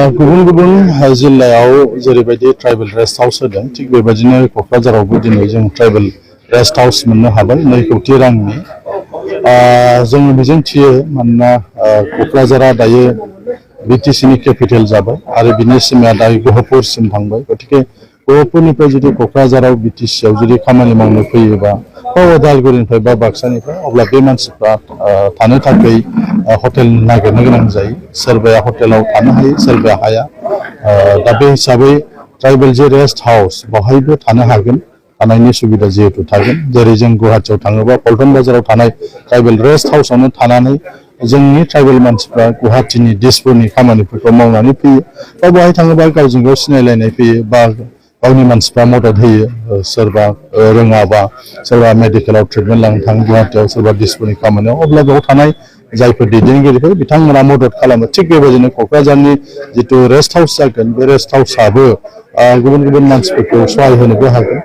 गुबुन जिल्लायाव जेरैबायदि ट्राइबेल रेस्ट हाउस होदों थिग बेबायदिनो क'क्राझारावबो दिनै जों ट्राइबेल रेस्ट हाउस मोननो हाबाय 2 कोटी रांनि जों मिजिंथियो मानोना क'क्राझारा दायो बिटिसिनि केपिटेल जाबाय आरो बिनि सिमाया दायो गहपुरसिम थांबाय गतिके गहपुरनिफ्राय जुदि क'क्राझाराव बिटिसिआव जुदि खामानि मावनो फैयोबा उदालगुरिनिफ्राय बा बाक्सानिफ्राय अब्ला बे मानसिफ्रा थानो थाखाय हटेल नागिरनो गोनां जायो सोरबाया हटेलाव थानो हायो सोरबाया हाया दा बे हिसाबै ट्राइबेल जे रेस्ट हाउस बेवहायबो थानो हागोन थानायनि सुबिदा जिहेतु थागोन जेरै जों गुवाहाटियाव थाङोबा पल्टन बाजाराव थानाय ट्राइबेल रेस्ट हाउसआवनो थानानै जोंनि ट्राइबेल मानसिफ्रा गुवाहाटिनि दिसपुरनि खामानिफोरखौ मावनानै फैयो दा बेवहाय थाङोबा गावजों गाव सिनायलायनाय फैयो बा गावनि मानसिफ्रा मदद होयो सोरबा रोङाबा सोरबा मेडिकेलाव ट्रिटमेन्ट लानो थाङो गुवाहाटियाव सोरबा दिसपुरनि खामानियाव अब्ला बेयाव थानाय जायफोर दैदेनगिरिफोर बिथांमोना मदद खालामो थिग बेबायदिनो क'क्राझारनि जितु रेस्ट हाउस जागोन बे रेस्ट हाउसआबो गुबुन मानसिफोरखौ सहाय होनोबो हागोन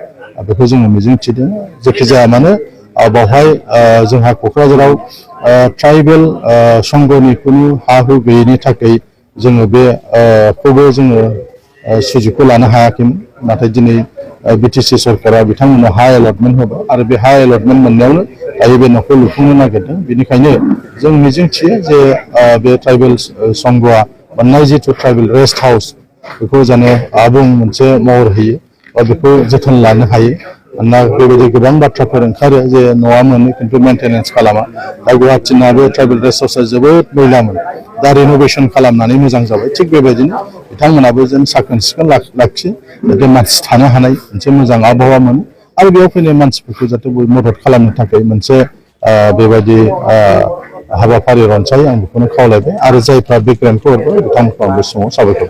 बेखौ जोङो मिजिंथिदों जेखि जाया मानो बेवहाय जोंहा क'क्राझाराव ट्राइबेल संघनि खुनु हा हु गैयैनि थाखाय जोङो बेखौबो जोङो सुजुगखौ लानो हायाखैमोन नाथाय दिनै बिटिसि सरकारा बिथांमोननो हा एलटमेन्ट होबाय आरो बे हा एलटमेन्ट मोननायावनो दायो बे न'खौ लुफुंनो नागिरदों बेनिखायनो जों मिजिंथियो जे बे ट्राइबेल संघआ मोननाय जितु ट्राइबेल रेस्ट हाउस बेखौ जानो आबुं मोनसे महर होयो बा बेखौ जोथोन लानो हायो मानोना बेबायदि गोबां बाथ्राफोर ओंखारो जे न'आ मोनो खिन्थु मेनटेनेन्स खालामा दा गुवाहाटिना बे ट्राइबेल रेस्ट हाउसआ जोबोद मैलामोन दा रिन'भेसन खालामनानै मोजां जाबाय थिग बेबायदिनो बिथांमोनाबो जों साखोन सिखोन लाखियो जाहाथे मानसि थानो हानाय मोनसे मोजां आबहावा मोनो आरो बेयाव फैनाय मानसिफोरखौ जाहाथे मदद खालामनो थाखाय मोनसे बेबायदि हाबाफारि रनसायो आं बेखौनो खावलायबाय आरो जायफ्रा बे ग्रेन्टखौ हरबाय बिथांमोनखौ आं बे समाव साबायखर